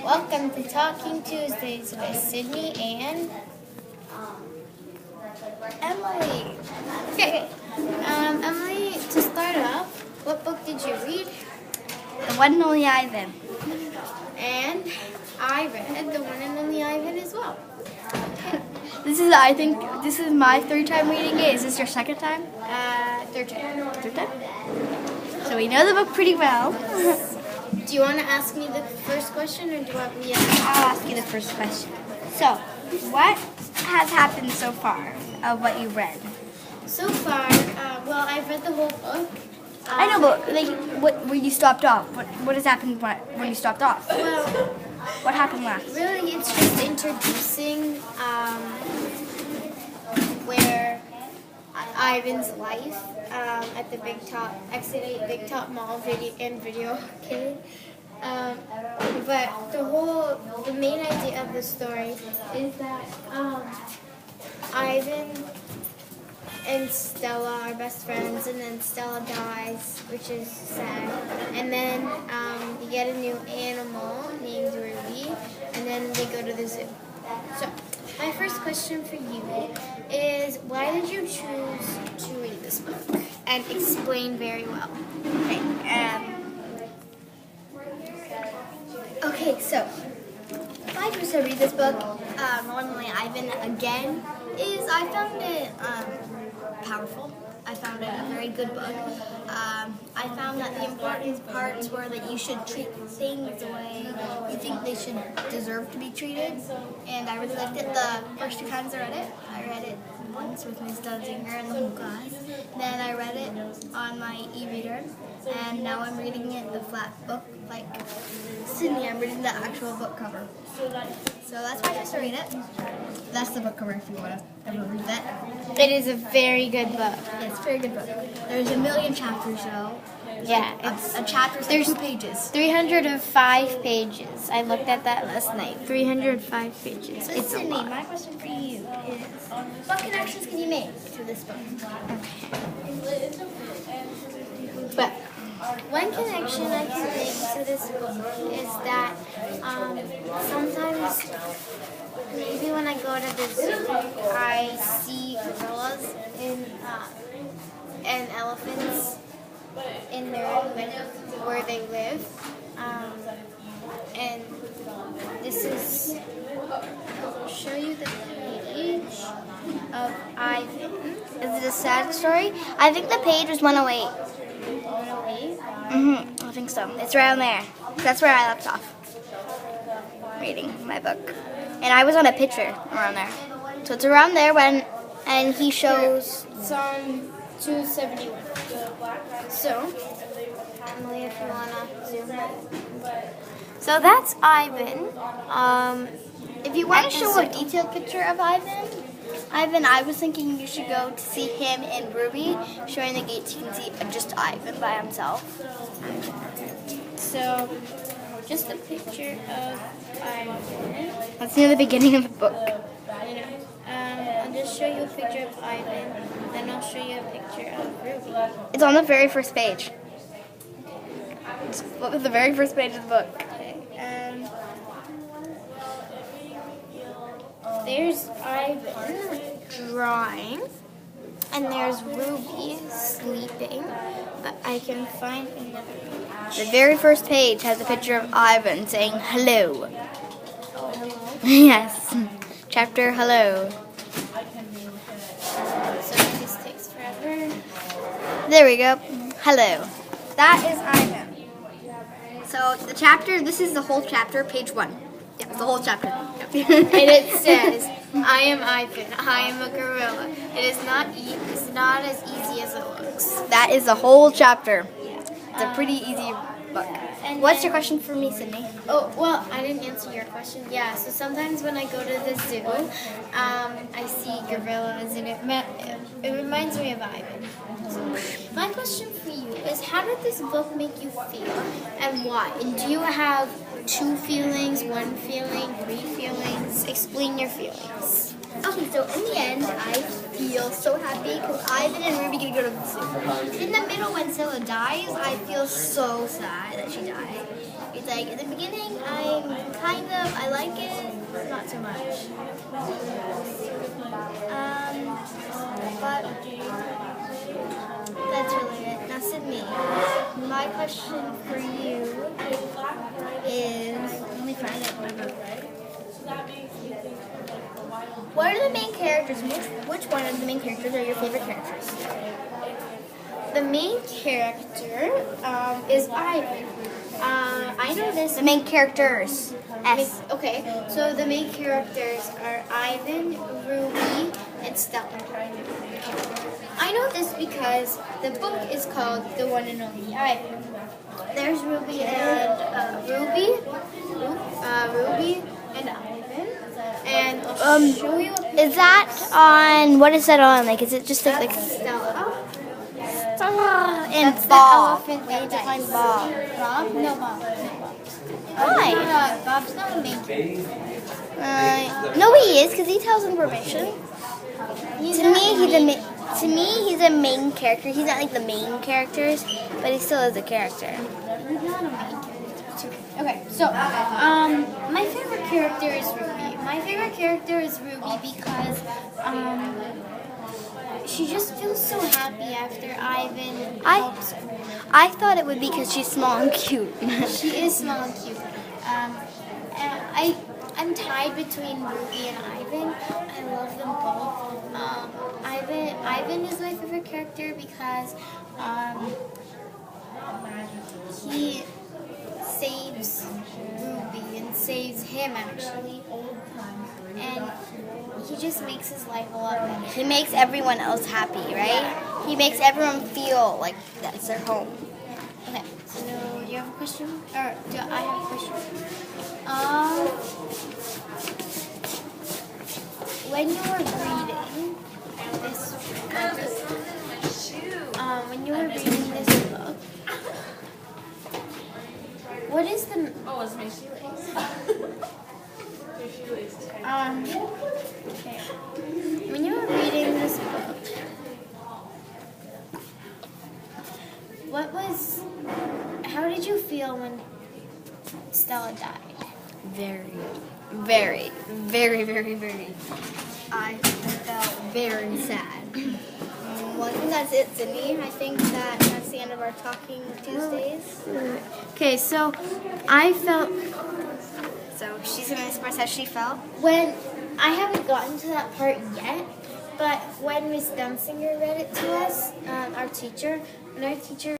Welcome to Talking Tuesdays with Sydney and Emily. Okay, Emily, to start off, what book did you read? The One and Only Ivan. And I read The One and Only Ivan as well. I think this is my third time reading it. Is this your second time? Third time. Third time? So we know the book pretty well. Do you want to ask me the first question, or do you want me to I'll ask you the first question. So, what has happened so far of what you read? So far, well, I've read the whole book. I know, but where you stopped off? What has happened when you stopped off? Well, What happened last? really, it's just introducing where Ivan's life at the Big Top Mall video arcade. But the main idea of the story is that Ivan and Stella are best friends, and then Stella dies, which is sad. And then you get a new animal named Ruby, and then they go to the zoo. So, my first question for you is, why did you choose to read this book? And explain very well. Okay, so why I chose to read this book, One and Only Ivan, again, is I found it powerful. I found it a very good book. I found that the important parts were that you should treat things the way you think they should deserve to be treated. And I really liked it the first two times I read it. I read it once with Ms. Dunzinger and the whole class. Then I read it on my e-reader. And now I'm reading it the flat book, like Sydney. I'm reading the actual book cover. So that's why I chose to read it. That's the book cover if you want to ever read that. It is a very good book. Yeah, it's a very good book. There's a million chapters though. Yeah, A chapter's like 2 pages. 305 pages. I looked at that last night. 305 pages. So It's a Sydney, lot. my question for you is, what connections can you make to this book? But one connection I can make to this book is that sometimes, maybe when I go to the zoo, I see gorillas and elephants in where they live, and this is show you the page of Ivan. Is it a sad story? I think the page was 108. 108. I think so. It's around there. That's where I left off reading my book. And I was on a picture around there. So it's around there and he shows... It's on 271. So, Emily, if you wanna zoom in. So that's Ivan. If you want to show a detailed picture of Ivan, I was thinking you should go to see him and Ruby. Showing the gates, you can see just Ivan by himself. So, just a picture of Ivan. That's near the beginning of the book. I know. I'll just show you a picture of Ivan, then I'll show you a picture of Ruby. It's on the very first page. Look at the very first page of the book. Okay. There's Ivan drawing, and there's Ruby sleeping, but I can find another page. The very first page has a picture of Ivan saying hello. Oh, hello. Yes. Chapter hello. So this takes forever. There we go. Hello. That is Ivan. So the chapter, this is the whole chapter, page 1. Yeah, it's the whole chapter. And it says, I am Ivan. I am a gorilla. It is not as easy as it looks. That is the whole chapter. It's a pretty easy book. And What's then- your question for me, Sydney? Oh, well, I didn't answer your question. Yeah, so sometimes when I go to the zoo, I see gorillas, and it reminds me of Ivan. So, my question for you is, how did this book make you feel, and why? And do you have 2 feelings, 1 feeling, 3 feelings? Explain your feelings. Okay, so in the end, I feel so happy because Ivan and Ruby get to go to the zoo. In the middle, when Stella dies, I feel so sad that she died. It's like, in the beginning, I'm kind much. But that's really it. Now, Sydney, my question for you is, let me find it in my book. What are the main characters? Which one of the main characters are your favorite characters? The main character is Ivan. I know this. The main characters. S. Okay, so the main characters are Ivan, Ruby, and Stella. I know this because the book is called The One and Only Ivan. There's Ruby and Ruby and Ivan, and I'll show you. Is that on? What is that on? Like, is it just like Stella. and That's Bob? the elephant We need to that find dies. Bob. Bob? No, Bob. Why? Bob's not a main character. No, he is because he tells information. To me, he's a main character. He's not like the main characters, but he still is a character. He's not a main character. Okay, so my favorite character is Ruby. My favorite character is Ruby because she just feels so happy after Ivan helps her. I thought it would be because she's small and cute. She is small and cute. And I'm tied between Ruby and Ivan. I love them both. Ivan is my favorite character because he saves Ruby and saves him actually, and he just makes his life a lot better. He makes everyone else happy, right? He makes everyone feel like that's their home. Okay, so do you have a question? Or do I have a question? When you were reading this book, what is the it's my shoelace. Your shoelace is okay. When you were reading this book, how did you feel when Stella died? Very, very, very, very, very. I felt very sad. Well, I think that's it, Sydney. I think that's the end of our Talking Tuesdays. Okay, so I felt... So she's going to express how she felt. When I haven't gotten to that part yet, but when Miss Dunsinger read it to us, our teacher,